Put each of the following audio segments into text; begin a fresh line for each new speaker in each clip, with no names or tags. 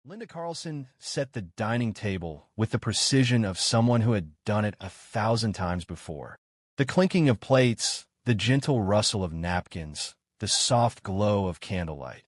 Linda Carlson set the dining table with the precision of someone who had done it 1,000 times before. The clinking of plates, the gentle rustle of napkins, the soft glow of candlelight.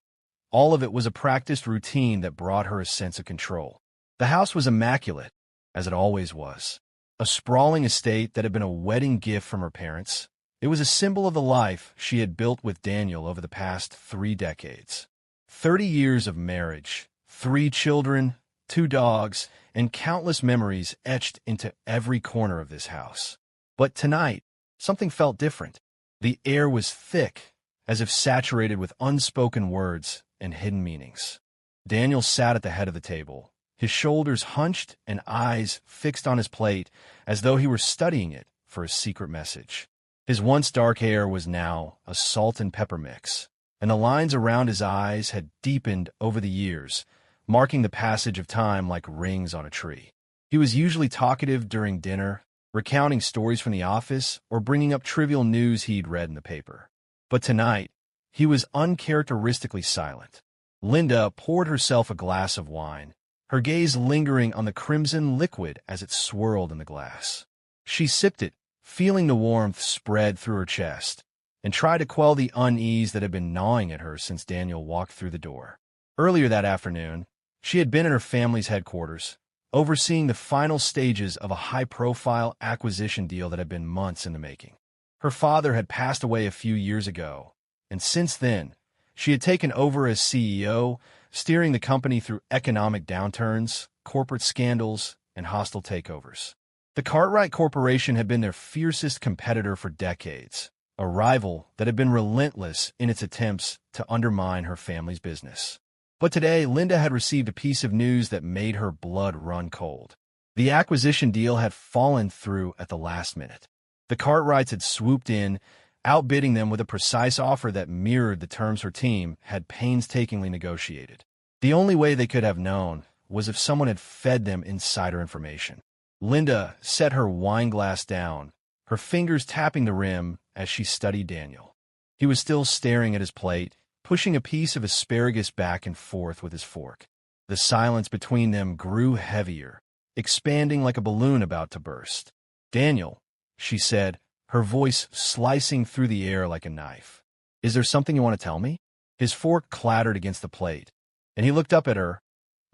All of it was a practiced routine that brought her a sense of control. The house was immaculate, as it always was. A sprawling estate that had been a wedding gift from her parents. It was a symbol of the life she had built with Daniel over the past 3 decades. 30 years of marriage, 3 children, 2 dogs, and countless memories etched into every corner of this house. But tonight, something felt different. The air was thick, as if saturated with unspoken words and hidden meanings. Daniel sat at the head of the table, his shoulders hunched and eyes fixed on his plate as though he were studying it for a secret message. His once dark hair was now a salt and pepper mix, and the lines around his eyes had deepened over the years, marking the passage of time like rings on a tree. He was usually talkative during dinner, recounting stories from the office or bringing up trivial news he'd read in the paper. But tonight, he was uncharacteristically silent. Linda poured herself a glass of wine, her gaze lingering on the crimson liquid as it swirled in the glass. She sipped it, feeling the warmth spread through her chest, and tried to quell the unease that had been gnawing at her since Daniel walked through the door. Earlier that afternoon, she had been at her family's headquarters, overseeing the final stages of a high-profile acquisition deal that had been months in the making. Her father had passed away a few years ago, and since then, she had taken over as CEO, steering the company through economic downturns, corporate scandals, and hostile takeovers. The Cartwright Corporation had been their fiercest competitor for decades, a rival that had been relentless in its attempts to undermine her family's business. But today, Linda had received a piece of news that made her blood run cold. The acquisition deal had fallen through at the last minute. The Cartwrights had swooped in, outbidding them with a precise offer that mirrored the terms her team had painstakingly negotiated. The only way they could have known was if someone had fed them insider information. Linda set her wine glass down, her fingers tapping the rim as she studied Daniel. He was still staring at his plate, pushing a piece of asparagus back and forth with his fork. The silence between them grew heavier, expanding like a balloon about to burst. "Daniel," she said, her voice slicing through the air like a knife. "Is there something you want to tell me?" His fork clattered against the plate, and he looked up at her,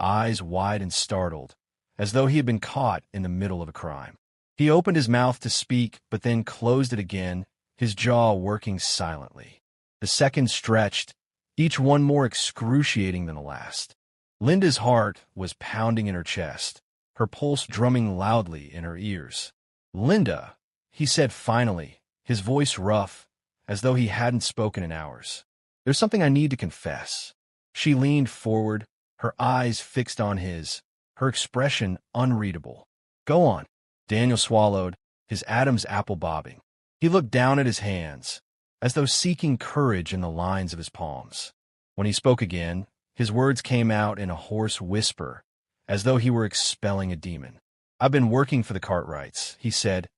eyes wide and startled, as though he had been caught in the middle of a crime. He opened his mouth to speak, but then closed it again, his jaw working silently. The seconds stretched, each one more excruciating than the last. Linda's heart was pounding in her chest, her pulse drumming loudly in her ears. "Linda," he said finally, his voice rough, as though he hadn't spoken in hours. "There's something I need to confess." She leaned forward, her eyes fixed on his, her expression unreadable. "Go on." Daniel swallowed, his Adam's apple bobbing. He looked down at his hands, as though seeking courage in the lines of his palms. When he spoke again, his words came out in a hoarse whisper, as though he were expelling a demon. "I've been working for the Cartwrights," he said,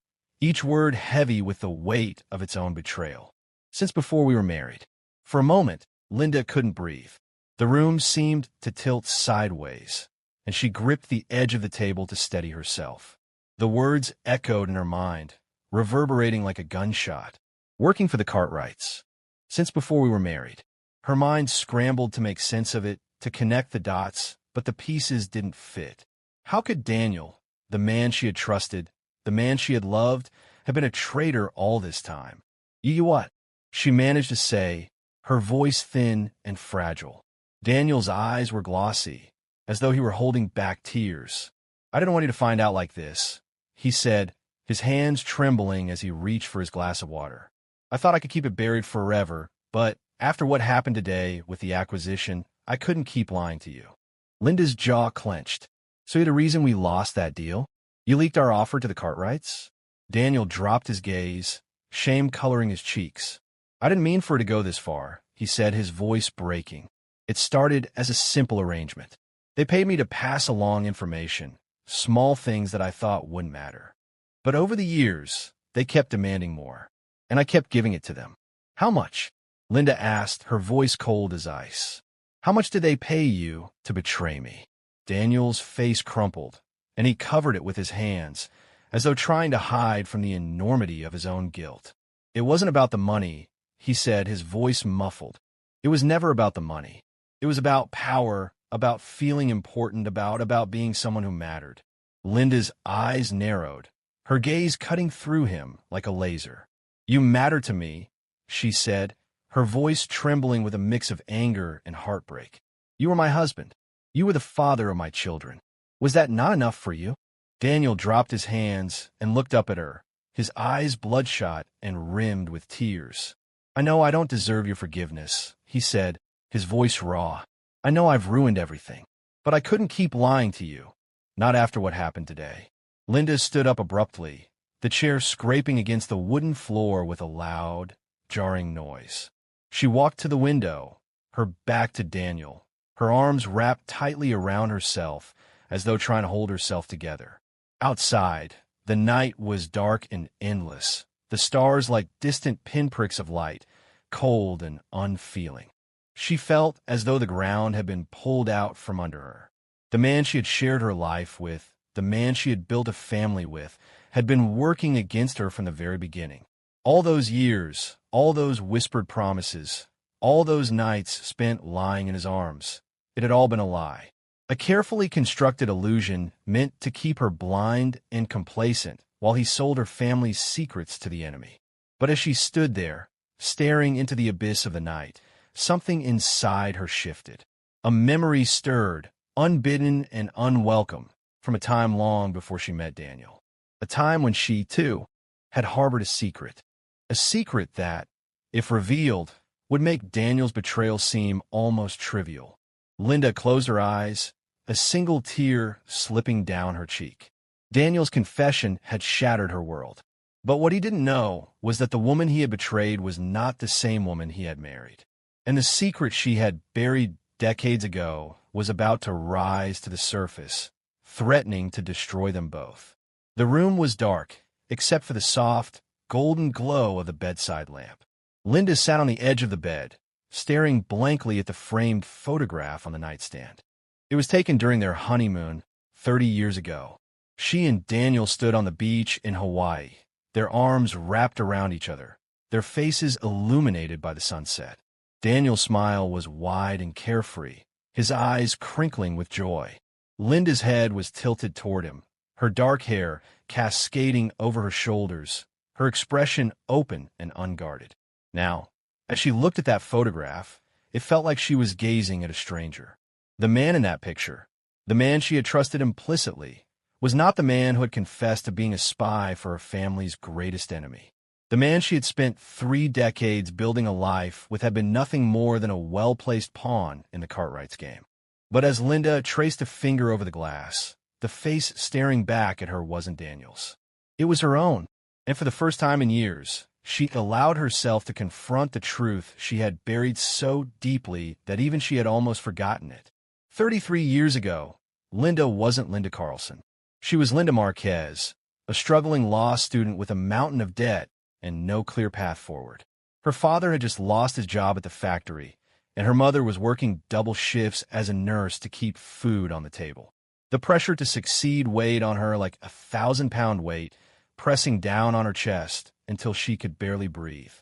each word heavy with the weight of its own betrayal, "since before we were married." For a moment, Linda couldn't breathe. The room seemed to tilt sideways, and she gripped the edge of the table to steady herself. The words echoed in her mind, reverberating like a gunshot. "Working for the Cartwrights. Since before we were married." Her mind scrambled to make sense of it, to connect the dots, but the pieces didn't fit. How could Daniel, the man she had trusted, the man she had loved, have been a traitor all this time? "You what?" she managed to say, her voice thin and fragile. Daniel's eyes were glossy, as though he were holding back tears. "I didn't want you to find out like this," he said, his hands trembling as he reached for his glass of water. "I thought I could keep it buried forever, but after what happened today with the acquisition, I couldn't keep lying to you." Linda's jaw clenched. "So you're the reason we lost that deal? You leaked our offer to the Cartwrights?" Daniel dropped his gaze, shame coloring his cheeks. "I didn't mean for it to go this far," he said, his voice breaking. "It started as a simple arrangement. They paid me to pass along information, small things that I thought wouldn't matter. But over the years, they kept demanding more, and I kept giving it to them." "How much?" Linda asked, her voice cold as ice. "How much did they pay you to betray me?" Daniel's face crumpled, and he covered it with his hands, as though trying to hide from the enormity of his own guilt. It wasn't about the money, he said, his voice muffled. It was never about the money. It was about power, about feeling important, about being someone who mattered. Linda's eyes narrowed, her gaze cutting through him like a laser. "You matter to me," she said, her voice trembling with a mix of anger and heartbreak. "You were my husband. You were the father of my children. Was that not enough for you?" Daniel dropped his hands and looked up at her, his eyes bloodshot and rimmed with tears. "I know I don't deserve your forgiveness," he said, his voice raw. "I know I've ruined everything. But I couldn't keep lying to you. Not after what happened today." Linda stood up abruptly, the chair scraping against the wooden floor with a loud, jarring noise. She walked to the window, her back to Daniel, her arms wrapped tightly around herself as though trying to hold herself together. Outside, the night was dark and endless, the stars like distant pinpricks of light, cold and unfeeling. She felt as though the ground had been pulled out from under her. The man she had shared her life with, the man she had built a family with, had been working against her from the very beginning. All those years, all those whispered promises, all those nights spent lying in his arms, it had all been a lie. A carefully constructed illusion meant to keep her blind and complacent while he sold her family's secrets to the enemy. But as she stood there, staring into the abyss of the night, something inside her shifted. A memory stirred, unbidden and unwelcome, from a time long before she met Daniel. A time when she, too, had harbored a secret that, if revealed, would make Daniel's betrayal seem almost trivial. Linda closed her eyes, a single tear slipping down her cheek. Daniel's confession had shattered her world. But what he didn't know was that the woman he had betrayed was not the same woman he had married. And the secret she had buried decades ago was about to rise to the surface, threatening to destroy them both. The room was dark, except for the soft, golden glow of the bedside lamp. Linda sat on the edge of the bed, staring blankly at the framed photograph on the nightstand. It was taken during their honeymoon 30 years ago. She and Daniel stood on the beach in Hawaii, their arms wrapped around each other, their faces illuminated by the sunset. Daniel's smile was wide and carefree, his eyes crinkling with joy. Linda's head was tilted toward him, her dark hair cascading over her shoulders, her expression open and unguarded. Now, as she looked at that photograph, it felt like she was gazing at a stranger. The man in that picture, the man she had trusted implicitly, was not the man who had confessed to being a spy for her family's greatest enemy. The man she had spent 3 decades building a life with had been nothing more than a well-placed pawn in the Cartwrights game. But as Linda traced a finger over the glass, the face staring back at her wasn't Daniel's. It was her own, and for the first time in years, she allowed herself to confront the truth she had buried so deeply that even she had almost forgotten it. 33 years ago, Linda wasn't Linda Carlson. She was Linda Marquez, a struggling law student with a mountain of debt and no clear path forward. Her father had just lost his job at the factory, and her mother was working double shifts as a nurse to keep food on the table. The pressure to succeed weighed on her like a 1,000-pound weight, pressing down on her chest until she could barely breathe.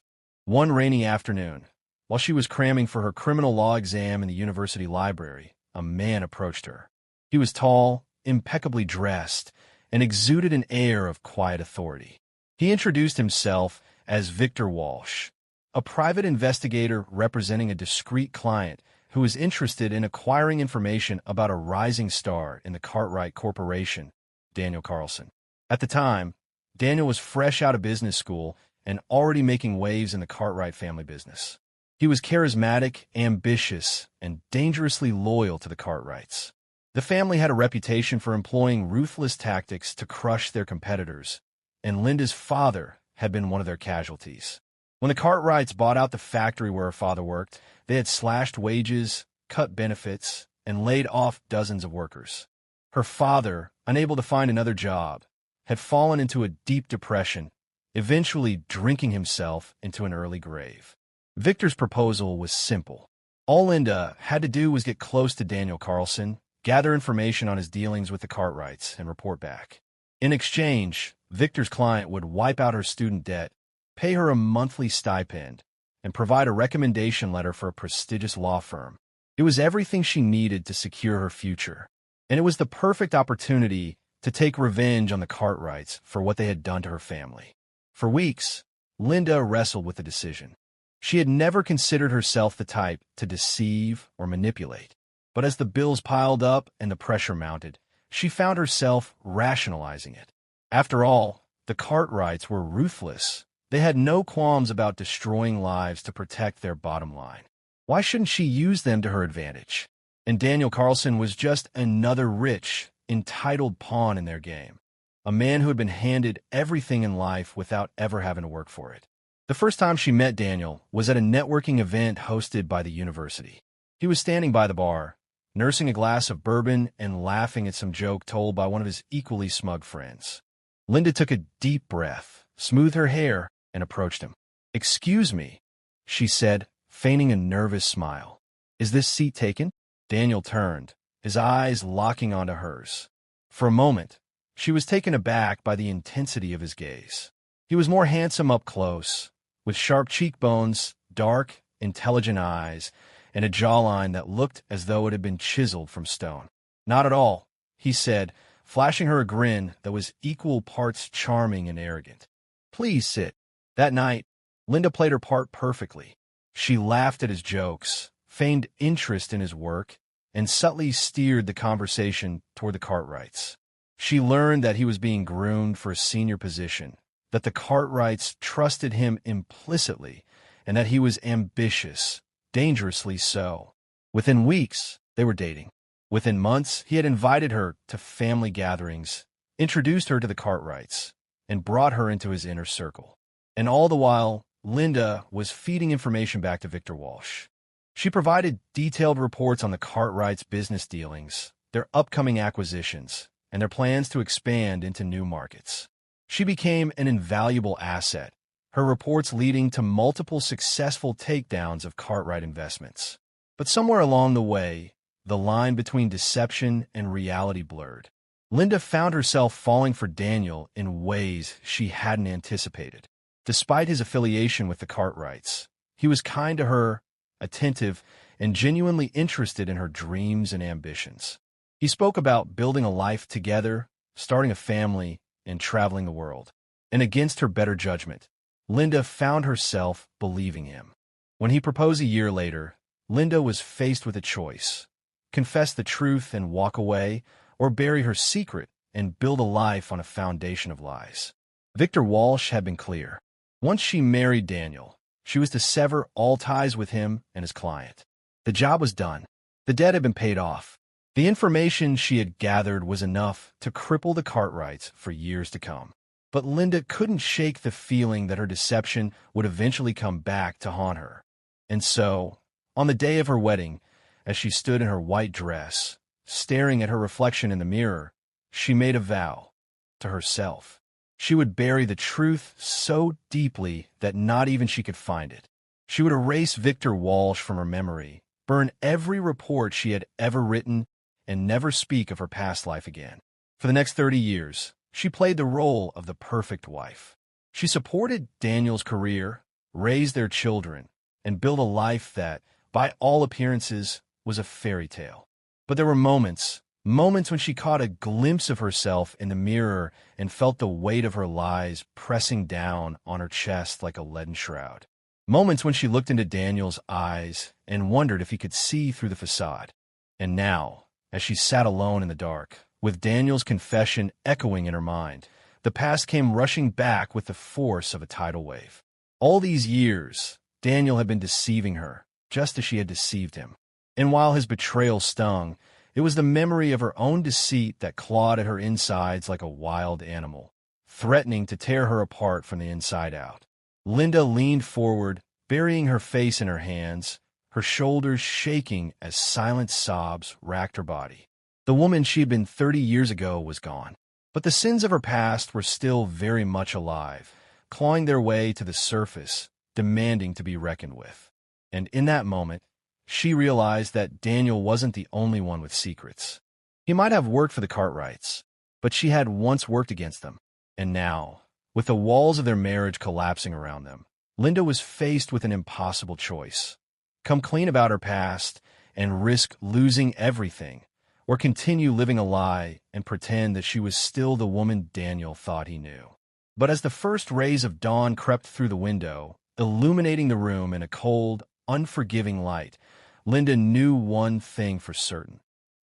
One rainy afternoon, while she was cramming for her criminal law exam in the university library, a man approached her. He was tall, impeccably dressed, and exuded an air of quiet authority. He introduced himself as Victor Walsh, a private investigator representing a discreet client who was interested in acquiring information about a rising star in the Cartwright Corporation, Daniel Carlson. At the time, Daniel was fresh out of business school and already making waves in the Cartwright family business. He was charismatic, ambitious, and dangerously loyal to the Cartwrights. The family had a reputation for employing ruthless tactics to crush their competitors, and Linda's father had been one of their casualties. When the Cartwrights bought out the factory where her father worked, they had slashed wages, cut benefits, and laid off dozens of workers. Her father, unable to find another job, had fallen into a deep depression, eventually drinking himself into an early grave. Victor's proposal was simple. All Linda had to do was get close to Daniel Carlson, gather information on his dealings with the Cartwrights, and report back. In exchange, Victor's client would wipe out her student debt, pay her a monthly stipend, and provide a recommendation letter for a prestigious law firm. It was everything she needed to secure her future, and it was the perfect opportunity to take revenge on the Cartwrights for what they had done to her family. For weeks, Linda wrestled with the decision. She had never considered herself the type to deceive or manipulate, but as the bills piled up and the pressure mounted, she found herself rationalizing it. After all, the Cartwrights were ruthless. They had no qualms about destroying lives to protect their bottom line. Why shouldn't she use them to her advantage? And Daniel Carlson was just another rich, entitled pawn in their game. A man who had been handed everything in life without ever having to work for it. The first time she met Daniel was at a networking event hosted by the university. He was standing by the bar, nursing a glass of bourbon and laughing at some joke told by one of his equally smug friends. Linda took a deep breath, smoothed her hair, and approached him. "Excuse me," she said, feigning a nervous smile. "Is this seat taken?" Daniel turned, his eyes locking onto hers. For a moment, she was taken aback by the intensity of his gaze. He was more handsome up close, with sharp cheekbones, dark, intelligent eyes, and a jawline that looked as though it had been chiseled from stone. "Not at all," he said, flashing her a grin that was equal parts charming and arrogant. "Please sit." That night, Linda played her part perfectly. She laughed at his jokes, feigned interest in his work, and subtly steered the conversation toward the Cartwrights. She learned that he was being groomed for a senior position, that the Cartwrights trusted him implicitly, and that he was ambitious, dangerously so. Within weeks, they were dating. Within months, he had invited her to family gatherings, introduced her to the Cartwrights, and brought her into his inner circle. And all the while, Linda was feeding information back to Victor Walsh. She provided detailed reports on the Cartwrights' business dealings, their upcoming acquisitions, and their plans to expand into new markets. She became an invaluable asset, her reports leading to multiple successful takedowns of Cartwright investments. But somewhere along the way, the line between deception and reality blurred. Linda found herself falling for Daniel in ways she hadn't anticipated. Despite his affiliation with the Cartwrights, he was kind to her, attentive, and genuinely interested in her dreams and ambitions. He spoke about building a life together, starting a family, and traveling the world. And against her better judgment, Linda found herself believing him. When he proposed a year later, Linda was faced with a choice: confess the truth and walk away, or bury her secret and build a life on a foundation of lies. Victor Walsh had been clear. Once she married Daniel, she was to sever all ties with him and his client. The job was done. The debt had been paid off. The information she had gathered was enough to cripple the Cartwrights for years to come. But Linda couldn't shake the feeling that her deception would eventually come back to haunt her. And so, on the day of her wedding, as she stood in her white dress, staring at her reflection in the mirror, she made a vow to herself. She would bury the truth so deeply that not even she could find it. She would erase Victor Walsh from her memory, burn every report she had ever written, and never speak of her past life again. For the next 30 years, she played the role of the perfect wife. She supported Daniel's career, raised their children, and built a life that, by all appearances, was a fairy tale. But there were moments when she caught a glimpse of herself in the mirror and felt the weight of her lies pressing down on her chest like a leaden shroud. Moments when she looked into Daniel's eyes and wondered if he could see through the facade. And now, as she sat alone in the dark, with Daniel's confession echoing in her mind, the past came rushing back with the force of a tidal wave. All these years, Daniel had been deceiving her, just as she had deceived him. And while his betrayal stung, it was the memory of her own deceit that clawed at her insides like a wild animal, threatening to tear her apart from the inside out. Linda leaned forward, burying her face in her hands, her shoulders shaking as silent sobs racked her body. The woman she had been 30 years ago was gone, but the sins of her past were still very much alive, clawing their way to the surface, demanding to be reckoned with. And in that moment, she realized that Daniel wasn't the only one with secrets. He might have worked for the Cartwrights, but she had once worked against them. And now, with the walls of their marriage collapsing around them, Linda was faced with an impossible choice. Come clean about her past and risk losing everything, or continue living a lie and pretend that she was still the woman Daniel thought he knew. But as the first rays of dawn crept through the window, illuminating the room in a cold, unforgiving light, Linda knew one thing for certain.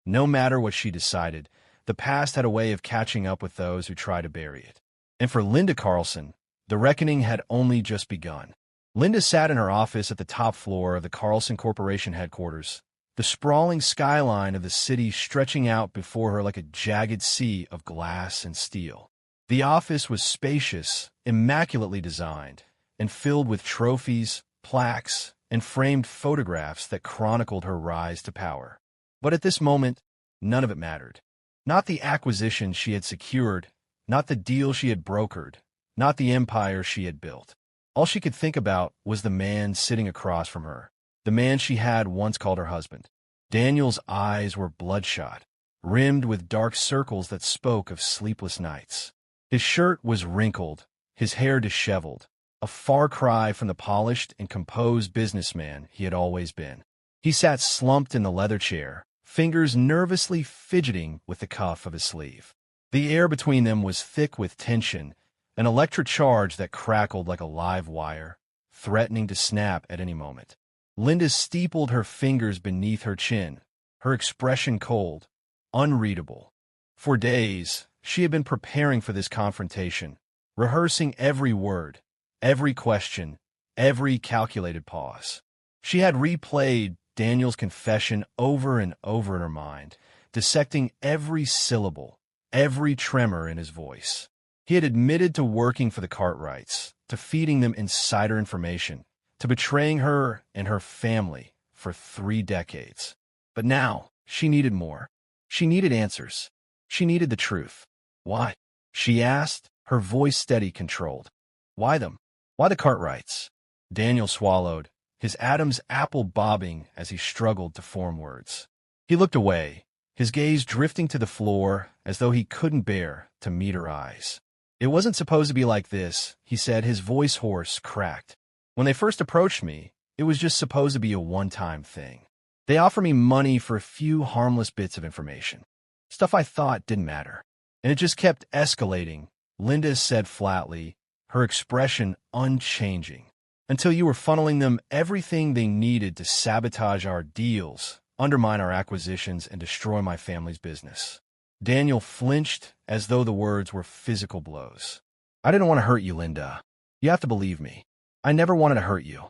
No matter what she decided, the past had a way of catching up with those who try to bury it. And for Linda Carlson, the reckoning had only just begun. Linda sat in her office at the top floor of the Carlson Corporation headquarters, the sprawling skyline of the city stretching out before her like a jagged sea of glass and steel. The office was spacious, immaculately designed, and filled with trophies, plaques, and framed photographs that chronicled her rise to power. But at this moment, none of it mattered. Not the acquisition she had secured, not the deal she had brokered, not the empire she had built. All she could think about was the man sitting across from her, the man she had once called her husband. Daniel's eyes were bloodshot, rimmed with dark circles that spoke of sleepless nights. His shirt was wrinkled, his hair disheveled, a far cry from the polished and composed businessman he had always been. He sat slumped in the leather chair, fingers nervously fidgeting with the cuff of his sleeve. The air between them was thick with tension, an electric charge that crackled like a live wire, threatening to snap at any moment. Linda steepled her fingers beneath her chin, her expression cold, unreadable. For days, she had been preparing for this confrontation, rehearsing every word, every question, every calculated pause. She had replayed Daniel's confession over and over in her mind, dissecting every syllable, every tremor in his voice. He had admitted to working for the Cartwrights, to feeding them insider information, to betraying her and her family for 3 decades. But now, she needed more. She needed answers. She needed the truth. Why? She asked, her voice steady, controlled. Why them? Why the Cartwrights? Daniel swallowed, his Adam's apple bobbing as he struggled to form words. He looked away, his gaze drifting to the floor as though he couldn't bear to meet her eyes. It wasn't supposed to be like this, he said, his voice hoarse, cracked. When they first approached me, it was just supposed to be a one-time thing. They offered me money for a few harmless bits of information. Stuff I thought didn't matter. And it just kept escalating, Linda said flatly, her expression unchanging. Until you were funneling them everything they needed to sabotage our deals, undermine our acquisitions, and destroy my family's business. Daniel flinched as though the words were physical blows. I didn't want to hurt you, Linda. You have to believe me. I never wanted to hurt you.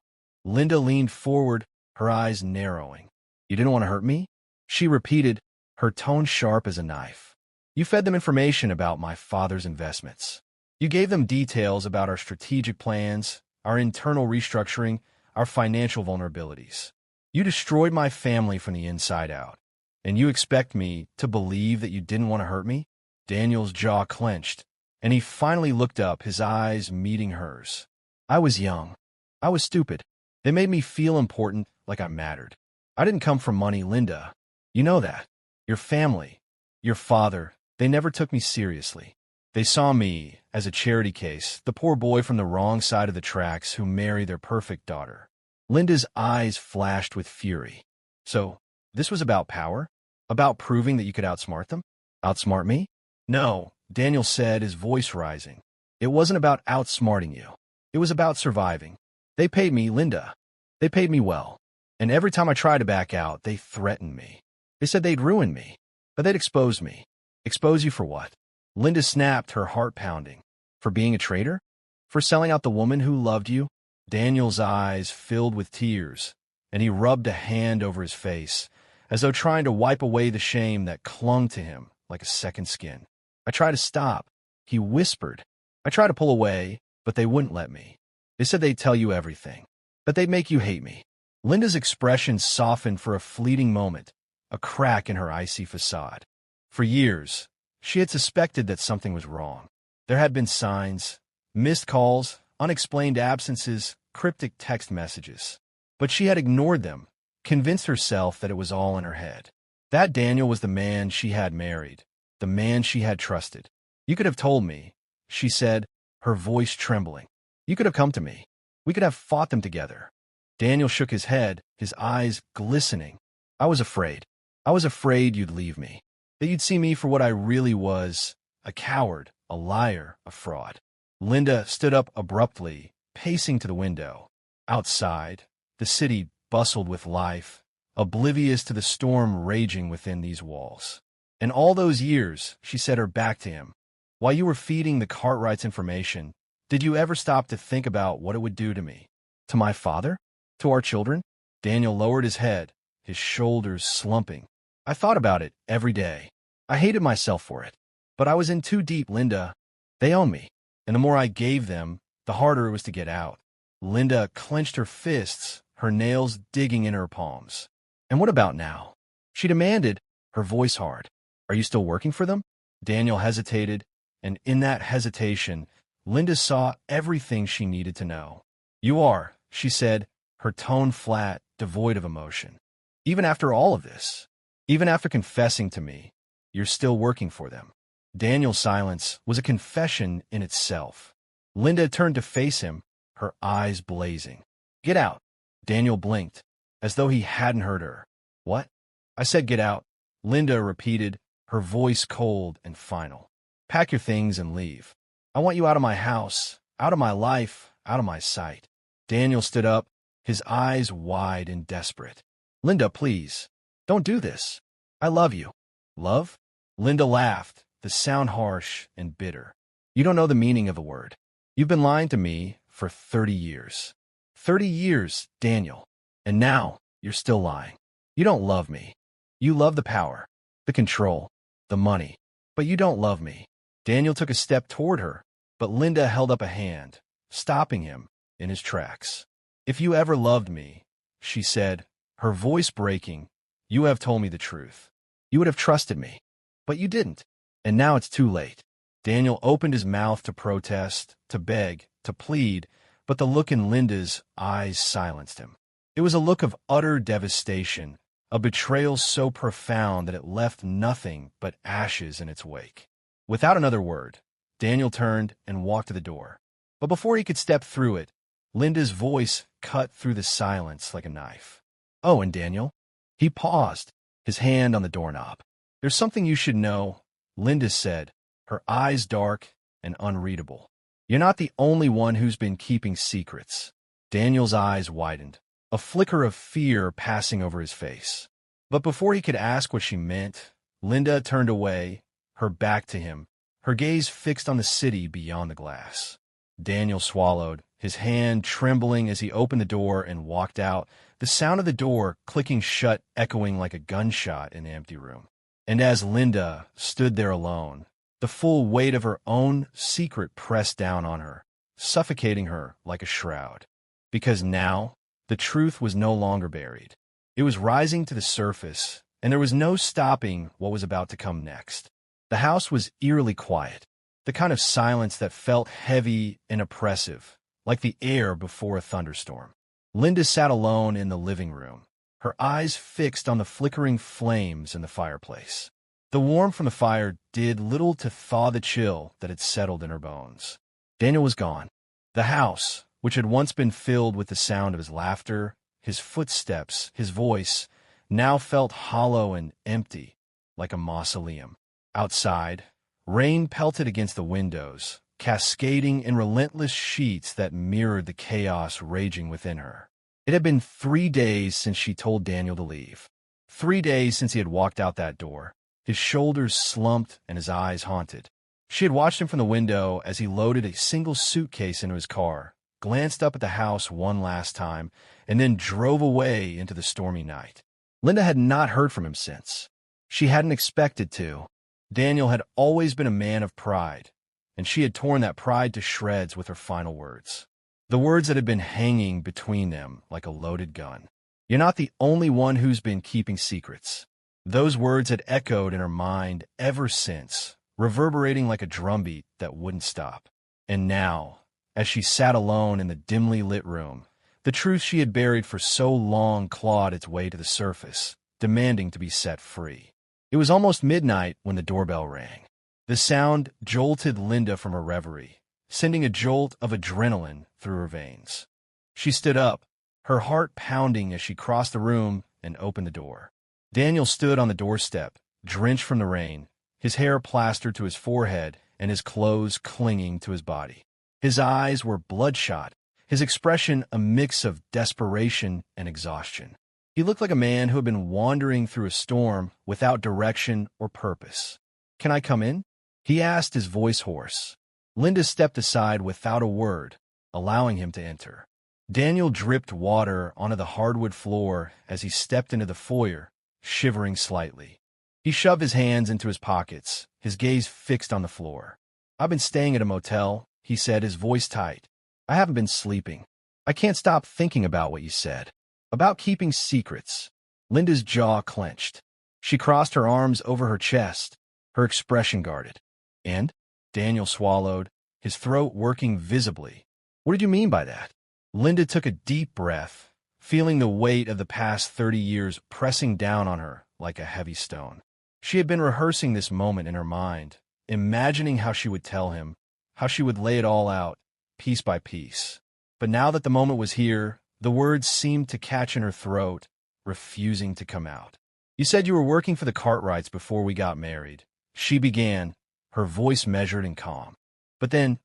Linda leaned forward, her eyes narrowing. You didn't want to hurt me? She repeated, her tone sharp as a knife. You fed them information about my father's investments. You gave them details about our strategic plans, our internal restructuring, our financial vulnerabilities. You destroyed my family from the inside out. And you expect me to believe that you didn't want to hurt me? Daniel's jaw clenched, and he finally looked up, his eyes meeting hers. I was young. I was stupid. They made me feel important, like I mattered. I didn't come from money, Linda. You know that. Your family, your father, they never took me seriously. They saw me as a charity case, the poor boy from the wrong side of the tracks who married their perfect daughter. Linda's eyes flashed with fury. So, this was about power? About proving that you could outsmart them? Outsmart me? No, Daniel said, his voice rising. It wasn't about outsmarting you. It was about surviving. They paid me, Linda. They paid me well. And every time I tried to back out, they threatened me. They said they'd ruin me, but they'd expose me. Expose you for what? Linda snapped, her heart pounding. For being a traitor? For selling out the woman who loved you? Daniel's eyes filled with tears, and he rubbed a hand over his face, as though trying to wipe away the shame that clung to him like a second skin. I tried to stop, he whispered. I tried to pull away, but they wouldn't let me. They said they'd tell you everything, that they'd make you hate me. Linda's expression softened for a fleeting moment, a crack in her icy facade. For years, she had suspected that something was wrong. There had been signs, missed calls, unexplained absences, cryptic text messages. But she had ignored them, convinced herself that it was all in her head, That Daniel was the man she had married, the man she had trusted. You could have told me, she said, her voice trembling. You could have come to me. We could have fought them together. Daniel shook his head, his eyes glistening. I was afraid. I was afraid you'd leave me, that you'd see me for what I really was, a coward, a liar, a fraud. Linda stood up abruptly, pacing to the window. Outside, the city bustled with life, oblivious to the storm raging within these walls. In all those years, she set her back to him. While you were feeding the Cartwrights information, did you ever stop to think about what it would do to me? To my father? To our children? Daniel lowered his head, his shoulders slumping. I thought about it every day. I hated myself for it. But I was in too deep, Linda. They own me. And the more I gave them, the harder it was to get out. Linda clenched her fists, her nails digging in her palms. And what about now? She demanded, her voice hard. Are you still working for them? Daniel hesitated, and in that hesitation, Linda saw everything she needed to know. You are, she said, her tone flat, devoid of emotion. Even after all of this, even after confessing to me, you're still working for them. Daniel's silence was a confession in itself. Linda turned to face him, her eyes blazing. Get out. Daniel blinked, as though he hadn't heard her. What? I said get out. Linda repeated, her voice cold and final. Pack your things and leave. I want you out of my house, out of my life, out of my sight. Daniel stood up, his eyes wide and desperate. Linda, please, don't do this. I love you. Love? Linda laughed, the sound harsh and bitter. You don't know the meaning of a word. You've been lying to me for 30 years. 30 years, Daniel. And now you're still lying. You don't love me. You love the power, the control, the money. But you don't love me. Daniel took a step toward her, but Linda held up a hand, stopping him in his tracks. If you ever loved me, she said, her voice breaking, you have told me the truth. You would have trusted me. But you didn't. And now it's too late. Daniel opened his mouth to protest, to beg, to plead, but the look in Linda's eyes silenced him. It was a look of utter devastation, a betrayal so profound that it left nothing but ashes in its wake. Without another word, Daniel turned and walked to the door. But before he could step through it, Linda's voice cut through the silence like a knife. Oh, and Daniel? He paused, his hand on the doorknob. There's something you should know, Linda said, her eyes dark and unreadable. You're not the only one who's been keeping secrets. Daniel's eyes widened, a flicker of fear passing over his face. But before he could ask what she meant, Linda turned away, her back to him, her gaze fixed on the city beyond the glass. Daniel swallowed, his hand trembling as he opened the door and walked out, the sound of the door clicking shut echoing like a gunshot in the empty room. And as Linda stood there alone, the full weight of her own secret pressed down on her, suffocating her like a shroud. Because now, the truth was no longer buried. It was rising to the surface, and there was no stopping what was about to come next. The house was eerily quiet, the kind of silence that felt heavy and oppressive, like the air before a thunderstorm. Linda sat alone in the living room, her eyes fixed on the flickering flames in the fireplace. The warmth from the fire did little to thaw the chill that had settled in her bones. Daniel was gone. The house, which had once been filled with the sound of his laughter, his footsteps, his voice, now felt hollow and empty, like a mausoleum. Outside, rain pelted against the windows, cascading in relentless sheets that mirrored the chaos raging within her. It had been 3 days since she told Daniel to leave. 3 days since he had walked out that door, his shoulders slumped and his eyes haunted. She had watched him from the window as he loaded a single suitcase into his car, glanced up at the house one last time, and then drove away into the stormy night. Linda had not heard from him since. She hadn't expected to. Daniel had always been a man of pride, and she had torn that pride to shreds with her final words. The words that had been hanging between them like a loaded gun. You're not the only one who's been keeping secrets. Those words had echoed in her mind ever since, reverberating like a drumbeat that wouldn't stop. And now, as she sat alone in the dimly lit room, the truth she had buried for so long clawed its way to the surface, demanding to be set free. It was almost midnight when the doorbell rang. The sound jolted Linda from her reverie, sending a jolt of adrenaline through her veins. She stood up, her heart pounding as she crossed the room and opened the door. Daniel stood on the doorstep, drenched from the rain, his hair plastered to his forehead and his clothes clinging to his body. His eyes were bloodshot, his expression a mix of desperation and exhaustion. He looked like a man who had been wandering through a storm without direction or purpose. "Can I come in?" he asked, his voice hoarse. Linda stepped aside without a word, allowing him to enter. Daniel dripped water onto the hardwood floor as he stepped into the foyer, shivering slightly. He shoved his hands into his pockets, his gaze fixed on the floor. "I've been staying at a motel," he said, his voice tight. "I haven't been sleeping. I can't stop thinking about what you said. About keeping secrets." Linda's jaw clenched. She crossed her arms over her chest, her expression guarded. "And?" Daniel swallowed, his throat working visibly. "What did you mean by that?" Linda took a deep breath, feeling the weight of the past 30 years pressing down on her like a heavy stone. She had been rehearsing this moment in her mind, imagining how she would tell him, how she would lay it all out, piece by piece. But now that the moment was here, the words seemed to catch in her throat, refusing to come out. "You said you were working for the Cartwrights before we got married," she began, her voice measured and calm. "But then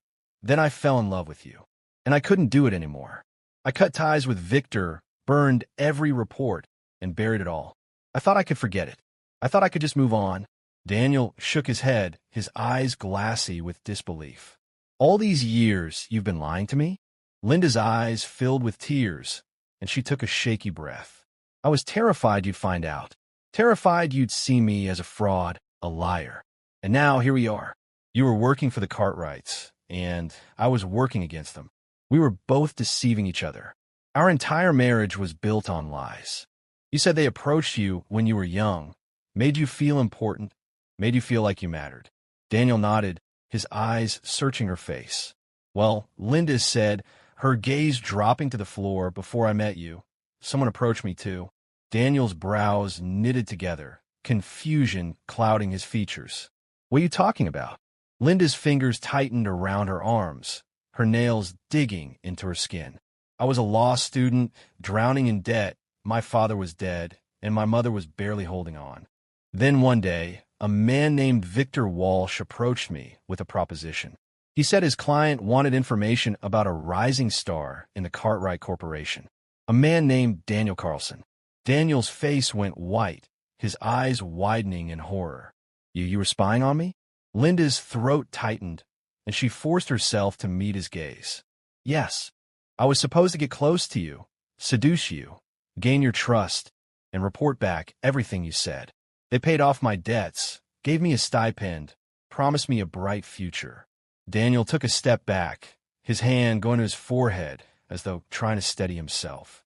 I fell in love with you, and I couldn't do it anymore. I cut ties with Victor, burned every report, and buried it all. I thought I could forget it. I thought I could just move on." Daniel shook his head, his eyes glassy with disbelief. "All these years you've been lying to me?" Linda's eyes filled with tears, and she took a shaky breath. "I was terrified you'd find out. Terrified you'd see me as a fraud, a liar. And now here we are. You were working for the Cartwrights, and I was working against them. We were both deceiving each other. Our entire marriage was built on lies. You said they approached you when you were young, made you feel important, made you feel like you mattered." Daniel nodded, his eyes searching her face. "Well, Linda said, her gaze dropping to the floor, before I met you. Someone approached me too." Daniel's brows knitted together, confusion clouding his features. "What are you talking about?" Linda's fingers tightened around her arms, her nails digging into her skin. "I was a law student, drowning in debt. My father was dead, and my mother was barely holding on. Then one day, a man named Victor Walsh approached me with a proposition. He said his client wanted information about a rising star in the Cartwright Corporation, a man named Daniel Carlson." Daniel's face went white, his eyes widening in horror. You were spying on me?" Linda's throat tightened, and she forced herself to meet his gaze. "Yes. I was supposed to get close to you, seduce you, gain your trust, and report back everything you said. They paid off my debts, gave me a stipend, promised me a bright future." Daniel took a step back, his hand going to his forehead as though trying to steady himself.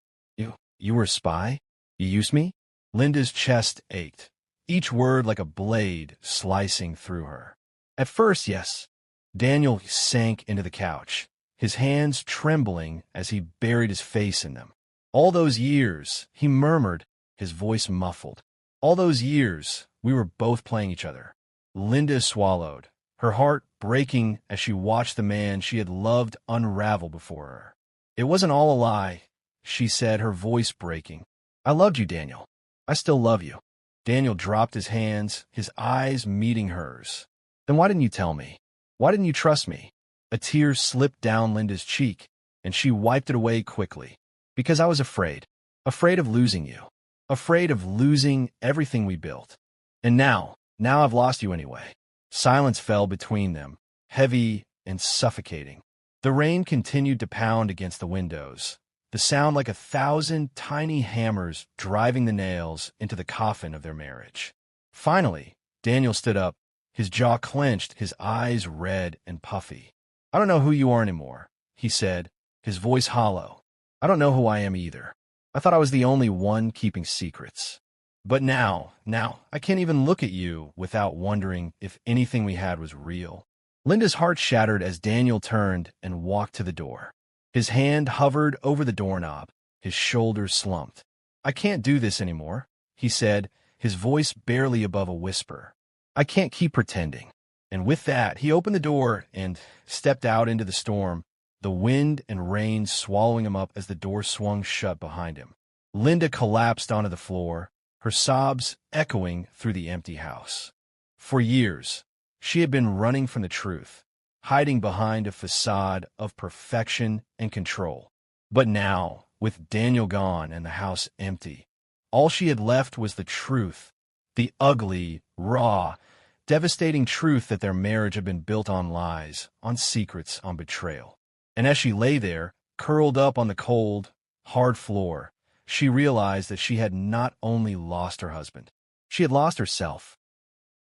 You were a spy? You used me?" Linda's chest ached, each word like a blade slicing through her. "At first, yes." Daniel sank into the couch, his hands trembling as he buried his face in them. "All those years," he murmured, his voice muffled. "All those years, we were both playing each other." Linda swallowed, her heart breaking as she watched the man she had loved unravel before her. "It wasn't all a lie," she said, her voice breaking. "I loved you, Daniel. I still love you." Daniel dropped his hands, his eyes meeting hers. "Then why didn't you tell me? Why didn't you trust me?" A tear slipped down Linda's cheek, and she wiped it away quickly. "Because I was afraid. Afraid of losing you. Afraid of losing everything we built. And now I've lost you anyway." Silence fell between them, heavy and suffocating. The rain continued to pound against the windows, the sound like 1,000 tiny hammers driving the nails into the coffin of their marriage. Finally, Daniel stood up, his jaw clenched, his eyes red and puffy. "I don't know who you are anymore," he said, his voice hollow. "I don't know who I am either. I thought I was the only one keeping secrets. But now, I can't even look at you without wondering if anything we had was real." Linda's heart shattered as Daniel turned and walked to the door. His hand hovered over the doorknob, his shoulders slumped. "I can't do this anymore," he said, his voice barely above a whisper. "I can't keep pretending." And with that, he opened the door and stepped out into the storm, the wind and rain swallowing him up as the door swung shut behind him. Linda collapsed onto the floor, her sobs echoing through the empty house. For years, she had been running from the truth, hiding behind a facade of perfection and control. But now, with Daniel gone and the house empty, all she had left was the truth, the ugly, raw, devastating truth that their marriage had been built on lies, on secrets, on betrayal. And as she lay there, curled up on the cold, hard floor, she realized that she had not only lost her husband, she had lost herself.